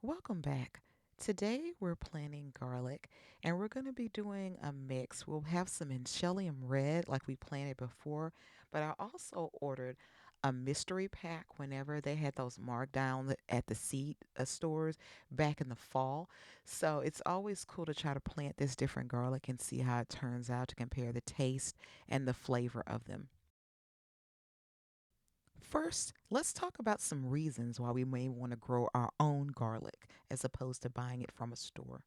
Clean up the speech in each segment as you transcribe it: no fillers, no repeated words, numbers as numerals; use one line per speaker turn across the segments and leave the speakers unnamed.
Welcome back. Today we're planting garlic and we're going to be doing a mix. We'll have some Enchelium red like we planted before, but I also ordered a mystery pack whenever they had those marked down at the seed stores back in the fall. So it's always cool to try to plant this different garlic and see how it turns out to compare the taste and the flavor of them. First, let's talk about some reasons why we may want to grow our own garlic as opposed to buying it from a store.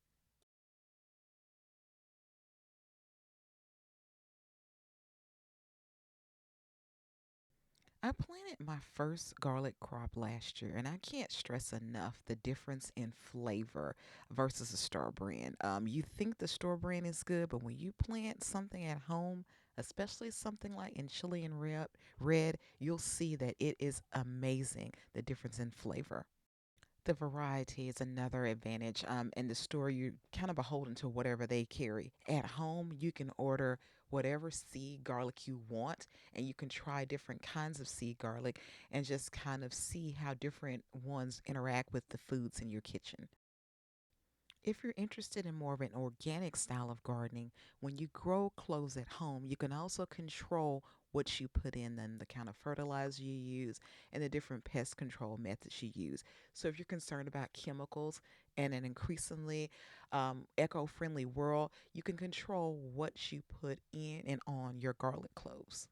I planted my first garlic crop last year, and I can't stress enough the difference in flavor versus a store brand. You think the store brand is good, but when you plant something at home, especially something like in chili and red, you'll see that it is amazing the difference in flavor. The variety is another advantage. In the store, you're kind of beholden to whatever they carry. At home, you can order whatever seed garlic you want, and you can try different kinds of seed garlic and just kind of see how different ones interact with the foods in your kitchen. If you're interested in more of an organic style of gardening, when you grow cloves at home, you can also control what you put in and the kind of fertilizer you use and the different pest control methods you use. So, if you're concerned about chemicals and an increasingly eco friendly world, you can control what you put in and on your garlic cloves.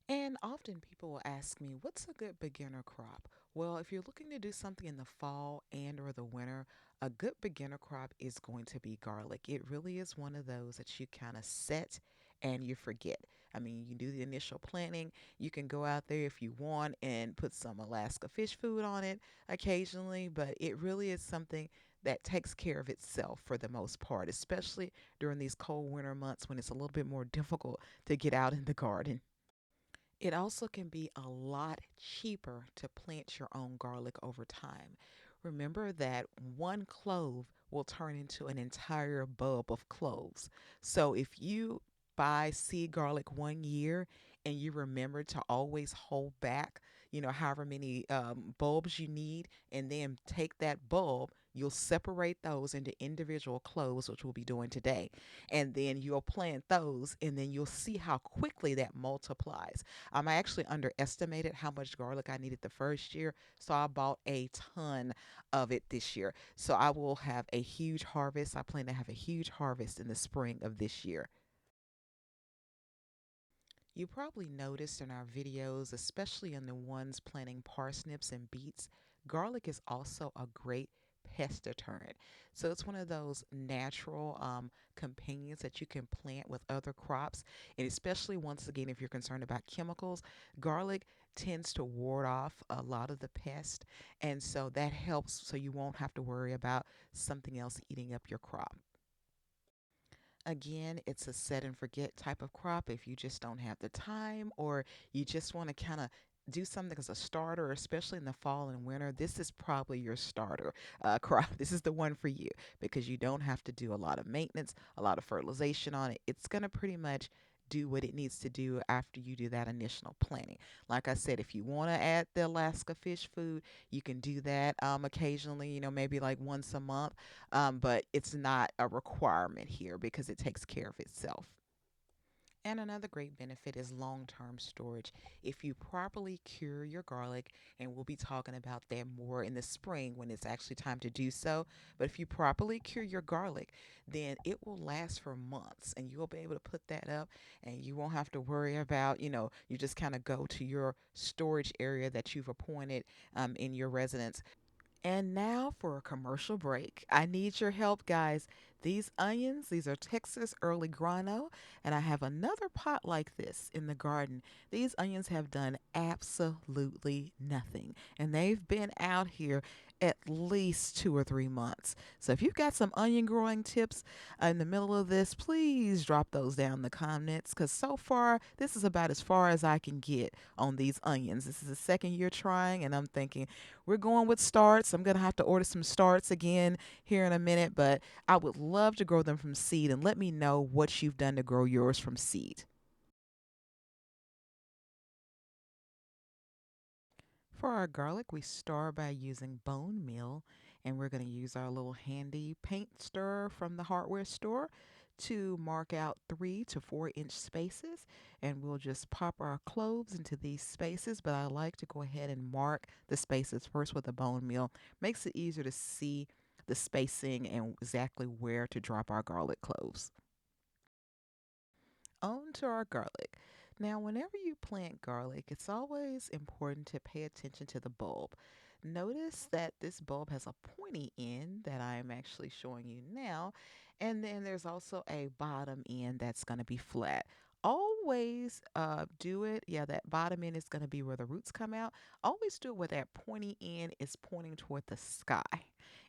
And often people will ask me, what's a good beginner crop? Well, if you're looking to do something in the fall and or the winter, a good beginner crop is going to be garlic. It really is one of those that you kind of set and you forget. I mean, you do the initial planting. You can go out there if you want and put some Alaska fish food on it occasionally, but it really is something that takes care of itself for the most part, especially during these cold winter months when it's a little bit more difficult to get out in the garden. It also can be a lot cheaper to plant your own garlic over time. Remember that one clove will turn into an entire bulb of cloves. So if you buy seed garlic 1 year and you remember to always hold back, however many bulbs you need, and then take that bulb, you'll separate those into individual cloves, which we'll be doing today. And then you'll plant those, and then you'll see how quickly that multiplies. I actually underestimated how much garlic I needed the first year, so I bought a ton of it this year. So I will have a huge harvest. I plan to have a huge harvest in the spring of this year. You probably noticed in our videos, especially in the ones planting parsnips and beets, garlic is also a great pest deterrent. So it's one of those natural companions that you can plant with other crops. And especially, once again, if you're concerned about chemicals, garlic tends to ward off a lot of the pest. And so that helps so you won't have to worry about something else eating up your crop. Again, it's a set and forget type of crop if you just don't have the time or you just want to kind of do something as a starter, especially in the fall and winter. This is probably your starter crop. This is the one for you because you don't have to do a lot of maintenance, a lot of fertilization on it. It's going to pretty much do what it needs to do after you do that initial planting. Like I said, if you want to add the Alaska fish food, you can do that occasionally, maybe like once a month, but it's not a requirement here because it takes care of itself. And another great benefit is long term storage. If you properly cure your garlic, and we'll be talking about that more in the spring when it's actually time to do so. But if you properly cure your garlic, then it will last for months and you'll be able to put that up and you won't have to worry about, you just kind of go to your storage area that you've appointed in your residence. And now for a commercial break. I need your help, guys. These onions, these are Texas early grano, and I have another pot like this in the garden. These onions have done absolutely nothing, and they've been out here at least 2 or 3 months. So if you've got some onion growing tips in the middle of this, please drop those down in the comments because so far, this is about as far as I can get on these onions. This is the second year trying, and I'm thinking, we're going with starts. I'm going to have to order some starts again here in a minute, but I would love to grow them from seed and let me know what you've done to grow yours from seed. For our garlic, we start by using bone meal, and we're going to use our little handy paint stirrer from the hardware store to mark out 3 to 4 inch spaces. And we'll just pop our cloves into these spaces, but I like to go ahead and mark the spaces first with the bone meal. Makes it easier to see the spacing and exactly where to drop our garlic cloves. On to our garlic. Now, whenever you plant garlic, it's always important to pay attention to the bulb. Notice that this bulb has a pointy end that I'm actually showing you now, and then there's also a bottom end that's going to be flat. Always do it. Yeah, that bottom end is going to be where the roots come out. Always do it where that pointy end is pointing toward the sky.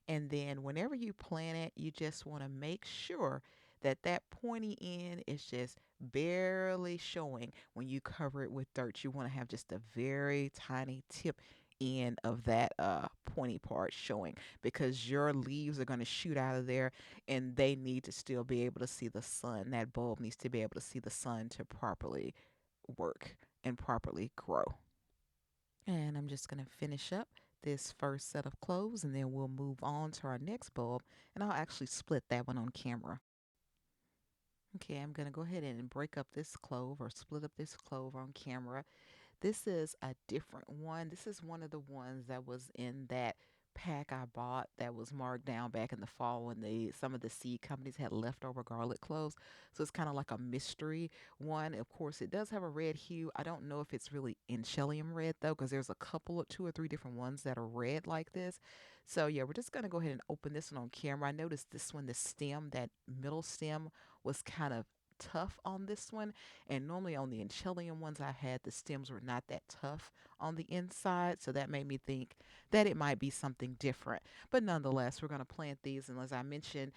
And then whenever you plant it, you just want to make sure that that pointy end is just barely showing. When you cover it with dirt, you want to have just a very tiny tip end of that pointy part showing, because your leaves are going to shoot out of there and they need to still be able to see the sun. That bulb needs to be able to see the sun to properly work and properly grow. And I'm just going to finish up this first set of cloves, and then we'll move on to our next bulb, and I'll actually split that one on camera. Okay, I'm going to go ahead and break up this clove or split up this clove on camera. This is a different one. This is one of the ones that was in that pack I bought that was marked down back in the fall when some of the seed companies had leftover garlic cloves. So it's kind of like a mystery one. Of course, it does have a red hue. I don't know if it's really enchelium red though, because there's a couple of 2 or 3 different ones that are red like this. So yeah, we're just gonna go ahead and open this one on camera. I noticed this one, the stem, that middle stem was kind of tough on this one, and normally on the enchelium ones I had, the stems were not that tough on the inside, so that made me think that it might be something different. But nonetheless, we're going to plant these, and as I mentioned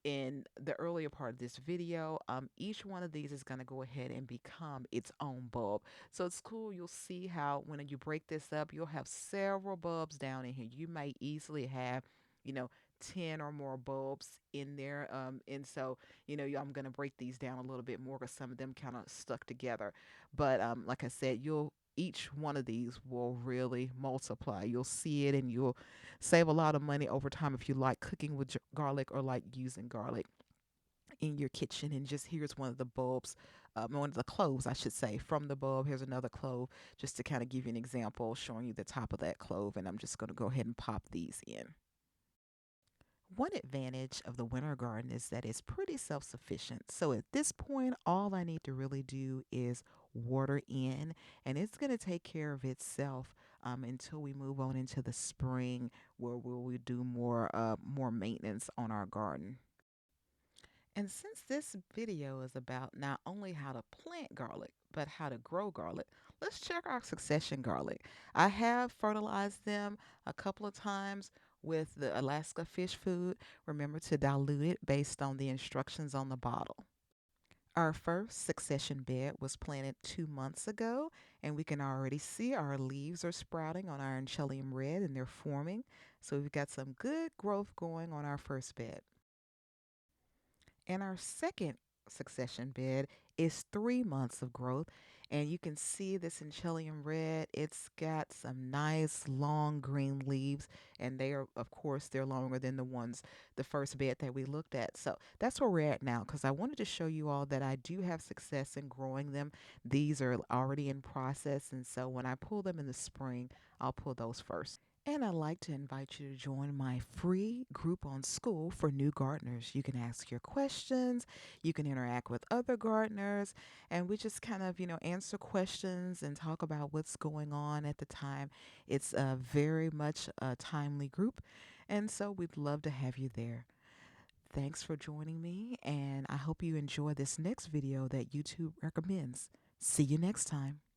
in the earlier part of this video, each one of these is going to go ahead and become its own bulb. So it's cool. You'll see how when you break this up, you'll have several bulbs down in here. You may easily have, you know, 10 or more bulbs in there. And so, I'm going to break these down a little bit more because some of them kind of stuck together. But like I said, each one of these will really multiply. You'll see it, and you'll save a lot of money over time if you like cooking with garlic or like using garlic in your kitchen. And just here's one of the bulbs, one of the cloves, I should say, from the bulb. Here's another clove, just to kind of give you an example, showing you the top of that clove. And I'm just going to go ahead and pop these in. One advantage of the winter garden is that it's pretty self sufficient. So at this point, all I need to really do is water in, and it's going to take care of itself until we move on into the spring, where we'll do more maintenance on our garden. And since this video is about not only how to plant garlic, but how to grow garlic, let's check our succession garlic. I have fertilized them a couple of times with the Alaska fish food. Remember to dilute it based on the instructions on the bottle. Our first succession bed was planted 2 months ago, and we can already see our leaves are sprouting on our enchelium red, and they're forming. So we've got some good growth going on our first bed. And our second succession bed is 3 months of growth. And you can see this enchelium red. It's got some nice long green leaves. And they are, of course, they're longer than the first bed that we looked at. So that's where we're at now, because I wanted to show you all that I do have success in growing them. These are already in process. And so when I pull them in the spring, I'll pull those first. And I'd like to invite you to join my free group on Skool for new gardeners. You can ask your questions, you can interact with other gardeners, and we just kind of, answer questions and talk about what's going on at the time. It's a very much a timely group, and so we'd love to have you there. Thanks for joining me, and I hope you enjoy this next video that YouTube recommends. See you next time.